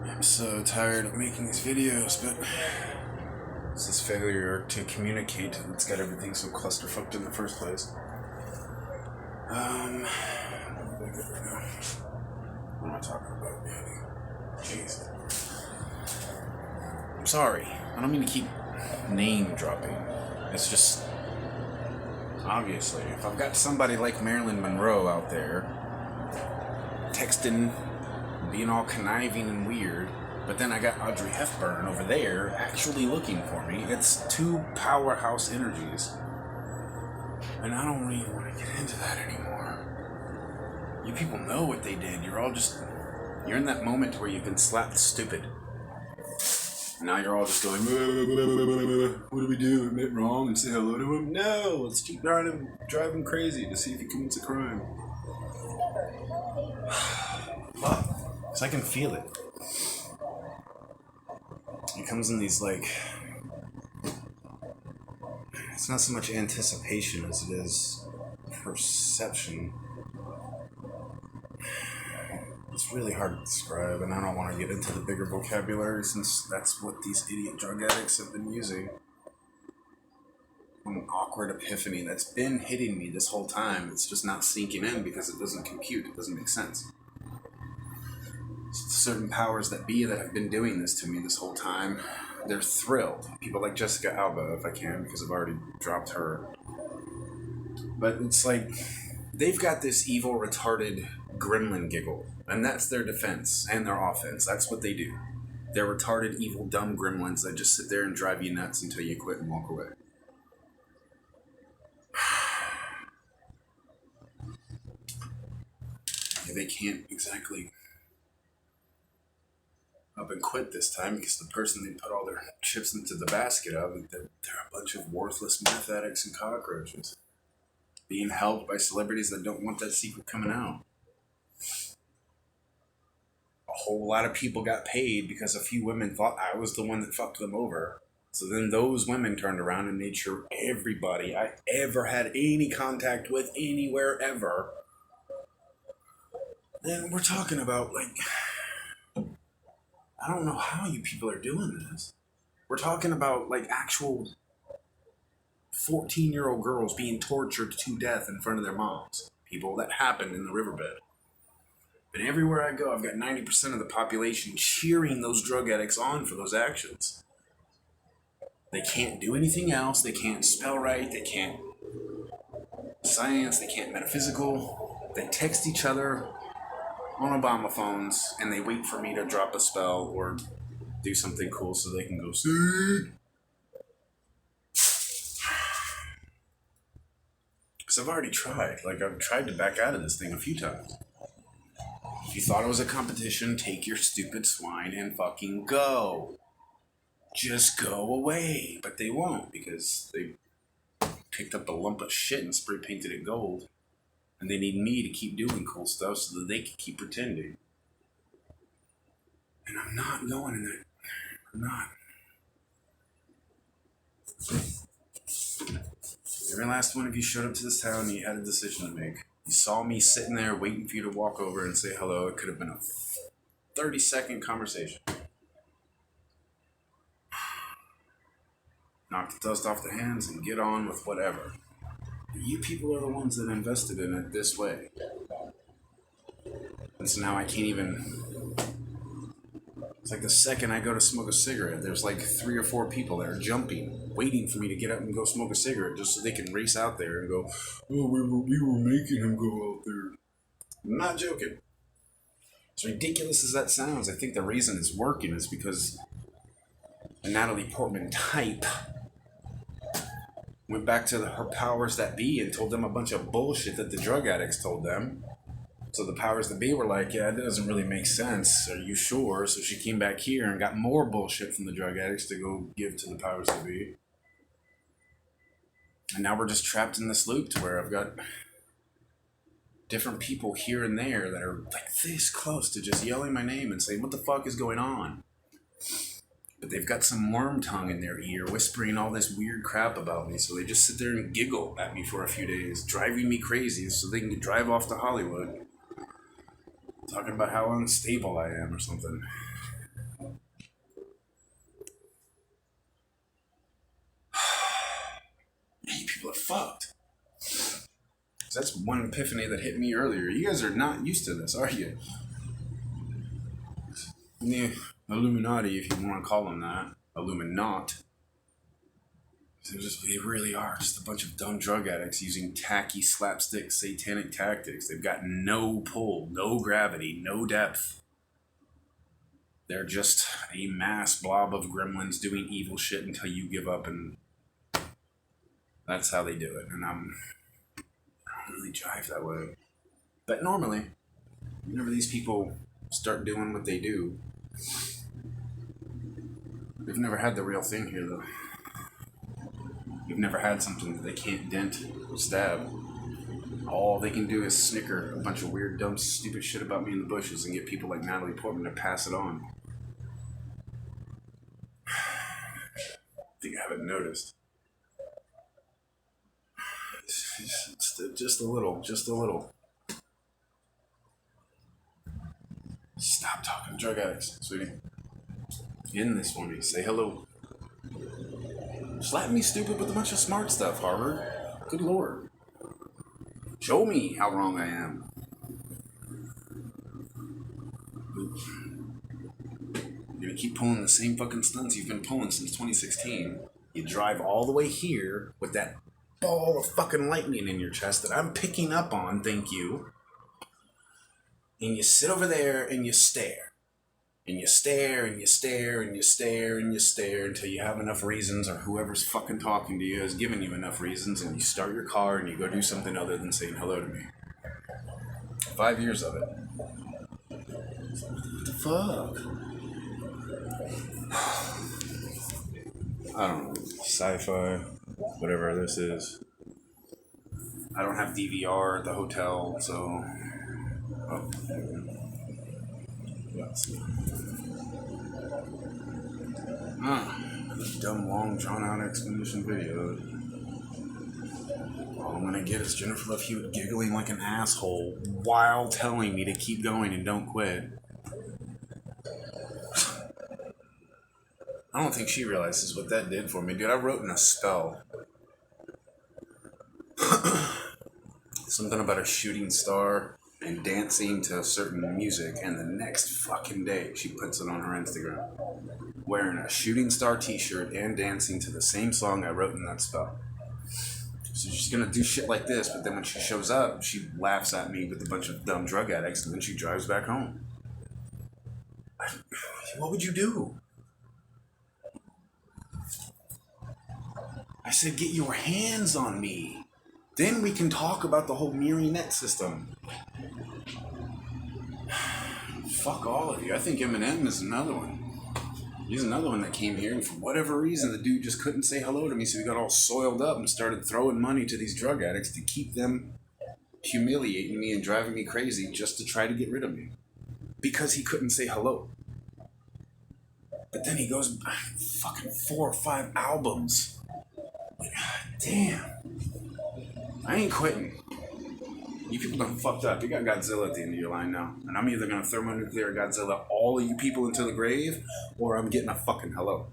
I'm so tired of making these videos, but it's this failure to communicate that's got everything so clusterfucked in the first place. What am I good right now? What am I talking about, man? Jeez. I'm sorry. I don't mean to keep name dropping. It's just obviously, if I've got somebody like Marilyn Monroe out there texting, being all conniving and weird, but then I got Audrey Hepburn over there actually looking for me. It's two powerhouse energies. And I don't really want to get into that anymore. You people know what they did. You're in that moment where you've been slapped stupid. And now you're all just going, what do we do? Admit wrong and say hello to him? No, let's keep drive him crazy to see if he commits a crime. Fuck. Because I can feel it. It comes in these, it's not so much anticipation as it is perception. It's really hard to describe, and I don't want to get into the bigger vocabulary since that's what these idiot drug addicts have been using. An awkward epiphany that's been hitting me this whole time. It's just not sinking in because it doesn't compute. It doesn't make sense. Certain powers that be that have been doing this to me this whole time, they're thrilled. People like Jessica Alba, if I can, because I've already dropped her. But it's like, they've got this evil, retarded gremlin giggle, and that's their defense and their offense. That's what they do. They're retarded, evil, dumb gremlins that just sit there and drive you nuts until you quit and walk away. They can't exactly up and quit this time because the person they put all their chips into the basket of, they're a bunch of worthless meth addicts and cockroaches being helped by celebrities that don't want that secret coming out. A whole lot of people got paid because a few women thought I was the one that fucked them over. So then those women turned around and made sure everybody I ever had any contact with anywhere ever. Then we're talking about, I don't know how you people are doing this. We're talking about, actual 14-year-old girls being tortured to death in front of their moms. People that happened in the riverbed. But everywhere I go, I've got 90% of the population cheering those drug addicts on for those actions. They can't do anything else. They can't spell right. They can't science. They can't metaphysical. They text each other on Obama phones, and they wait for me to drop a spell or do something cool so they can go see. Because I've already tried. I've tried to back out of this thing a few times. If you thought it was a competition, take your stupid swine and fucking go. Just go away. But they won't, because they picked up a lump of shit and spray painted it gold. And they need me to keep doing cool stuff so that they can keep pretending. And I'm not going in that. I'm not. Every last one of you showed up to this town and you had a decision to make. You saw me sitting there waiting for you to walk over and say hello. It could have been a 30-second conversation. Knock the dust off the hands and get on with whatever. You people are the ones that invested in it this way. And so now I can't even... It's like the second I go to smoke a cigarette, there's 3 or 4 people that are jumping, waiting for me to get up and go smoke a cigarette just so they can race out there and go, oh, we were making him go out there. I'm not joking. As ridiculous as that sounds, I think the reason it's working is because the Natalie Portman type went back to her powers that be and told them a bunch of bullshit that the drug addicts told them. So the powers that be were like, yeah, that doesn't really make sense. Are you sure? So she came back here and got more bullshit from the drug addicts to go give to the powers that be. And now we're just trapped in this loop to where I've got different people here and there that are this close to just yelling my name and saying, what the fuck is going on? But they've got some worm tongue in their ear whispering all this weird crap about me, so they just sit there and giggle at me for a few days, driving me crazy so they can drive off to Hollywood, talking about how unstable I am or something. fucked. That's one epiphany that hit me earlier. You guys are not used to this, are you? The Illuminati, if you want to call them that. Illuminat. They really are just a bunch of dumb drug addicts using tacky, slapstick, satanic tactics. They've got no pull, no gravity, no depth. They're just a mass blob of gremlins doing evil shit until you give up, and that's how they do it. And I don't really jive that way. But normally, whenever these people start doing what they do, they've never had the real thing here, though. They've never had something that they can't dent or stab. All they can do is snicker a bunch of weird, dumb, stupid shit about me in the bushes and get people like Natalie Portman to pass it on. I think I haven't noticed. Just a little. Stop talking to drug addicts, sweetie. In this for me. Say hello. Slap me stupid with a bunch of smart stuff, Harvard. Good lord. Show me how wrong I am. You're gonna keep pulling the same fucking stunts you've been pulling since 2016. You drive all the way here with that ball of fucking lightning in your chest that I'm picking up on, thank you. And you sit over there and you stare. And you stare and you stare and you stare and you stare until you have enough reasons, or whoever's fucking talking to you has given you enough reasons, and you start your car and you go do something other than saying hello to me. 5 years of it. What the fuck? I don't know. Sci-fi, whatever this is. I don't have DVR at the hotel, so... Oh. Yes. Dumb, long, drawn-out explanation video. All I'm gonna get is Jennifer Love Hewitt giggling like an asshole while telling me to keep going and don't quit. I don't think she realizes what that did for me, dude. I wrote in a spell. Something about a shooting star and dancing to a certain music, and the next fucking day she puts it on her Instagram. Wearing a shooting star t-shirt and dancing to the same song I wrote in that spell. So she's gonna do shit like this, but then when she shows up, she laughs at me with a bunch of dumb drug addicts, and then she drives back home. What would you do? I said, get your hands on me. Then we can talk about the whole marionette system. Fuck all of you. I think Eminem is another one. He's another one that came here, and for whatever reason, the dude just couldn't say hello to me, so he got all soiled up and started throwing money to these drug addicts to keep them humiliating me and driving me crazy just to try to get rid of me. Because he couldn't say hello. But then he goes, fucking 4 or 5 albums. Like, damn. I ain't quitting. You people done fucked up. You got Godzilla at the end of your line now. And I'm either going to thermonuclear Godzilla all of you people into the grave, or I'm getting a fucking hello.